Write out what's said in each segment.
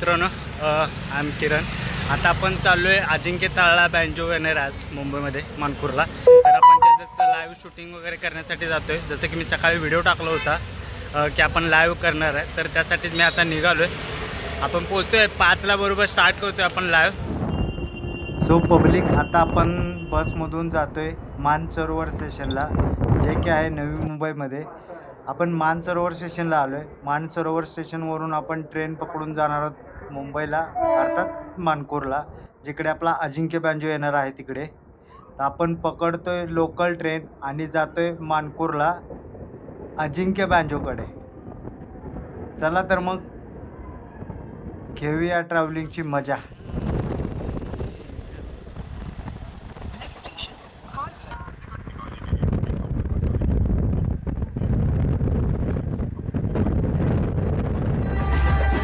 मित्रांनो, I am किरण. आता आपण चाललो आहे अजिंक्य ताळला बँजो येणार आज मुंबईमध्ये मानपूरला. तर आपण त्याचंच लाईव्ह शूटिंग वगैरे करण्यासाठी जातो आहे. जसं की मी सकाळी व्हिडिओ टाकला होता की आपण लाईव्ह करणार आहे, तर त्यासाठीच मी आता निघालो आहे. आपण पोचतो आहे 5ला बरोबर स्टार्ट करतो आहे आपण लाईव्ह. सो पब्लिक, आता आपण बसमधून जातो आहे मानसरोवर स्टेशनला, जे की आहे नवी मुंबईमध्ये. आपण मानसरोवर स्टेशनला आलो आहे. मानसरोवर स्टेशनवरून आपण ट्रेन पकडून जाणार आहोत मुंबईला, अर्थात मानपूरला, जिकडे आपला अजिंक्य बँजो येणार आहे तिकडे. तर आपण पकडतोय लोकल ट्रेन आणि जातोय मानपूरला अजिंक्य बँजोकडे. चला तर मग घेऊया ट्रॅव्हलिंगची मजा.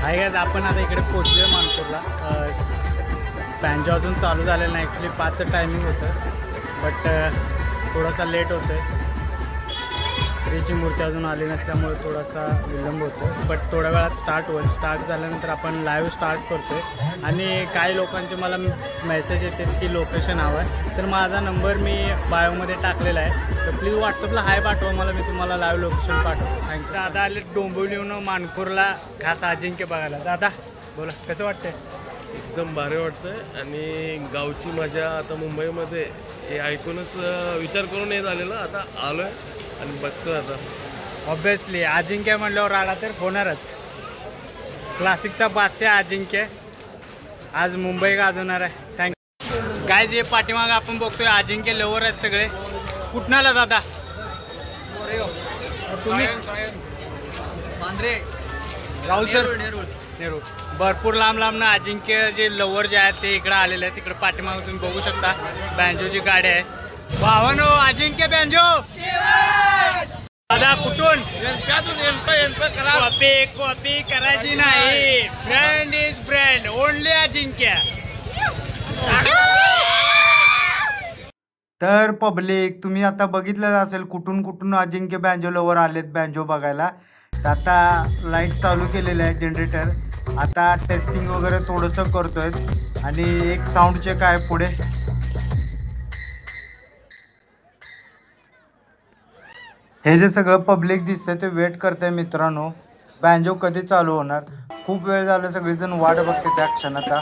हाय गाइस, आपण आता इकडे पोचलो आहे मानपूरला. बँजो अजून चालू झालेलं नाही. ॲक्च्युली 5चं टायमिंग होतं, बट थोडासा लेट होतं आहे. स्त्रीची मूर्ती अजून आली नसल्यामुळे थोडासा विलंब होतो, बट थोड्या वेळात स्टार्ट होईल. स्टार्ट झाल्यानंतर आपण लाईव्ह स्टार्ट करतो आहे. आणि काही लोकांचे मला मेसेज येतील की लोकेशन हवं आहे, तर माझा नंबर मी बायोमध्ये टाकलेला आहे. तर प्लीज व्हॉट्सअपला हाय पाठवा मला, मी तुम्हाला लाईव्ह लोकेशन पाठवतो. थँक्यू. दादा आले डोंबिवलीहून मानपूरला खास अजिंक्य बघायला. दादा बोला, कसं वाटतंय? एकदम भारी वाटतंय आणि गावची मजा आता मुंबईमध्ये हे ऐकूनच विचार करून हे झालेलं. आता आलो आहे आणि बघतो. आता ऑब्विसली अजिंक्य म्हटल्यावर आला तर होणारच. क्लासिकचा बादशाह अजिंक्य आज मुंबई गाजवणार आहे. थँक्यू. काय जे पाठीमागं आपण बघतोय अजिंक्य लवर आहेत सगळे. कुठं आला दादा? तुम्ही राहुल सर? नेहरू. भरपूर लांब लांब ना अजिंक्य जे लवर जे आहेत ते इकडे आलेले आहेत. तिकडे पाठीमागं तुम्ही बघू शकता बँजोची गाडी आहे. भावानो, अजिंक्य बँजो दादा कुठून? कॉपी करायची नाही. ब्रँड इज ब्रँड, ओनली अजिंक्य. तर पब्लिक, तुम्ही आता बघितलं असेल कुठून कुठून अजिंक्य बँजो लवर आलेत बँजो बघायला. तर आता लाईट चालू केलेलं आहे, जनरेटर. आता टेस्टिंग वगैरे थोडंसं करतोय आणि एक साऊंड चेक आहे पुढे. हे जे सगळं पब्लिक दिसतंय ते वेट करतंय मित्रांनो, बँजो कधी चालू होणार. खूप वेळ झालं, सगळेजण वाट बघते त्या क्षणाचा.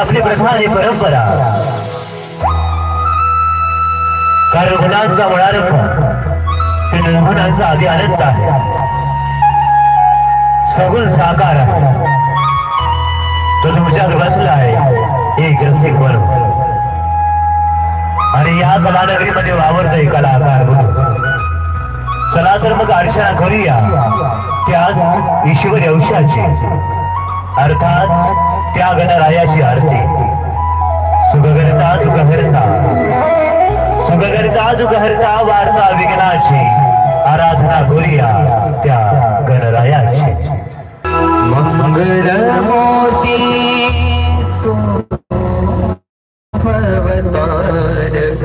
आपली प्रथा आणि परंपरा. कारण गुणांचा मुळारंभ ते निर्गुणांचा आधी अनंत आहे. सगुण साकार आहे तो तुमच्यात बसला आहे एक रसिक म्हणून. आणि या कलानगरीमध्ये वावरतोय कलाकार म्हणून. चला तर मग अर्चना करूया त्याच ईश्वर यवशाची, अर्थात त्या गणरायाची आरती. सुखकर्ता दुःखहर्ता, सुखकर्ता दुःखहर्ता वार्ता विघ्नाची आराधना करूया त्या गणरायाची. मंगलमूर्ती तू भवतारक,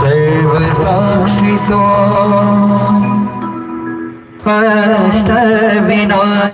सर्वसाक्षी तो अष्टविनायक.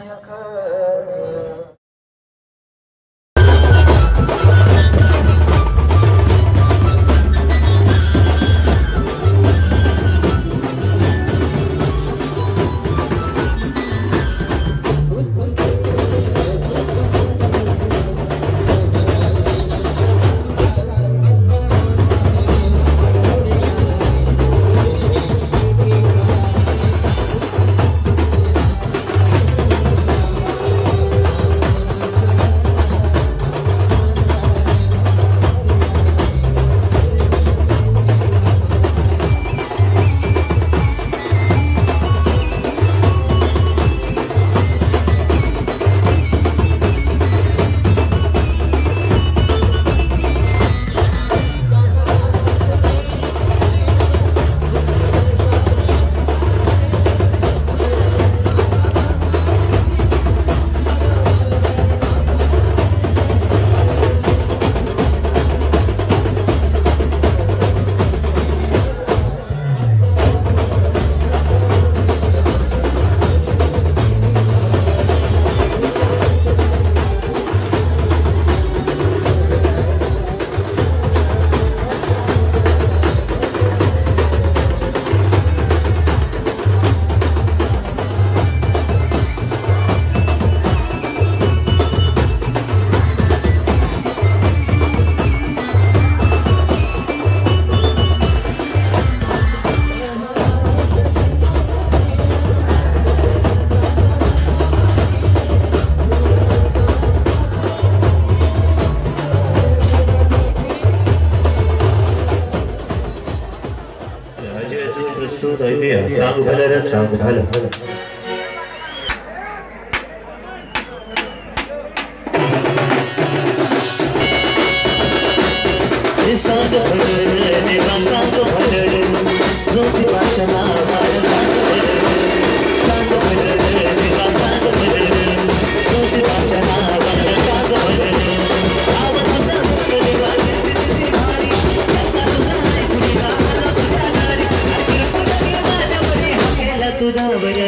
चांग झालं चांग झालं. सांग भलं देवा सांग भलं ज्योतिबाच्या नावावर सांग भलं. सांग भलं देवा सांग भलं ज्योतिबाच्या नावावर सांग भलं. आवाज देवा किती भारी त्याचा तुझा ऐकून गावाला तुझ्या दारी तुझ्यावर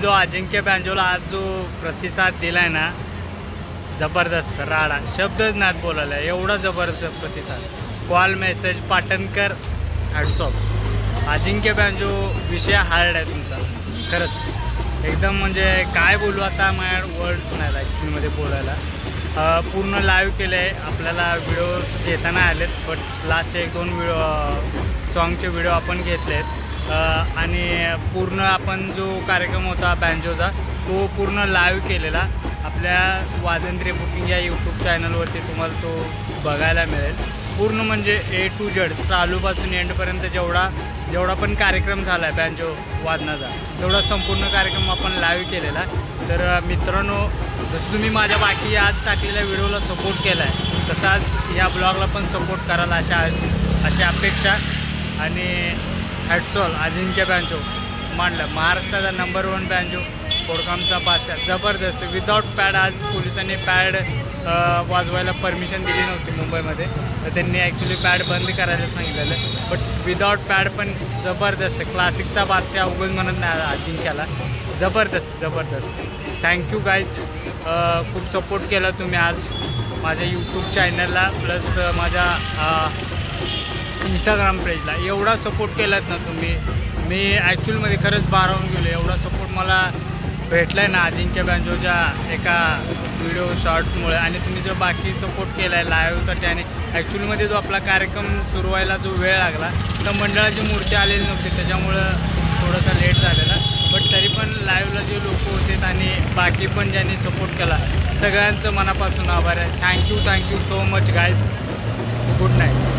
बोलतो अजिंक्य बँजोला आज जो प्रतिसाद दिला आहे ना, जबरदस्त राडा, शब्दच नाहीत बोलायला, एवढा जबरदस्त प्रतिसाद. Call message Patankar hats off. Ajinkya banjo विषय हार्ड आहे तुमचा खरंच एकदम, म्हणजे काय बोलू आता, माझ्या वर्ड्स नाही ॲक्च्युलीमध्ये बोलायला. पूर्ण लाईव्ह केले आहे, आपल्याला व्हिडिओज घेताना आलेत, बट लास्टचे 1-2 सॉन्गचे व्हिडिओ आपण घेतले आहेत. आणि पूर्ण आपण जो कार्यक्रम होता बँजोचा तो पूर्ण लाईव्ह केलेला आपल्या वाजंत्री बुकिंग या यूट्यूब चॅनलवरती तुम्हाला तो बघायला मिळेल. पूर्ण म्हणजे A to Z चालूपासून एंडपर्यंत जेवढा पण कार्यक्रम झाला आहे बँजो वादनाचा, तेवढा संपूर्ण कार्यक्रम आपण लाईव्ह केलेला. तर मित्रांनो, जसं तुम्ही माझ्या बाकी आज टाकलेल्या व्हिडिओला सपोर्ट केला आहे, तसाच या ब्लॉगला पण सपोर्ट करायला अशी अपेक्षा. आणि हॅट्सॉल अजिंक्य बँजो मांडलं, महाराष्ट्राचा नंबर 1 बँजो, कोडकामचा बादशाह, जबरदस्त. विदाऊट पॅड आज पोलिसांनी पॅड वाजवायला परमिशन दिली नव्हती मुंबईमध्ये, तर त्यांनी ॲक्च्युली पॅड बंद करायला सांगितलेलं, बट विदाऊट पॅड पण जबरदस्त. क्लासिकचा बादशाह उगाच म्हणत नाही अजिंक्याला, जबरदस्त. थँक्यू गाईज, खूप सपोर्ट केला तुम्ही आज माझ्या यूट्यूब चॅनलला प्लस माझ्या इंस्टाग्राम पेजला. एवढा सपोर्ट केलात ना तुम्ही, मी ॲक्च्युअलमध्ये खरंच भारावून गेलो. एवढा सपोर्ट मला भेटला आहे ना अजिंक्य बँजोच्या एका व्हिडिओ शॉर्टमुळे, आणि तुम्ही जो बाकी सपोर्ट केला आहे लाईव्हसाठी. आणि ॲक्च्युअलमध्ये जो आपला कार्यक्रम सुरू व्हायला जो वेळ लागला, तर मंडळाची मूर्ती आलेली नव्हती, त्याच्यामुळं थोडासा लेट झालेला. बट तरी पण लाईव्हला जे लोक होते आणि बाकी पण ज्यांनी सपोर्ट केला, सगळ्यांचं मनापासून आभार आहे. Thank you so much guys. Good night.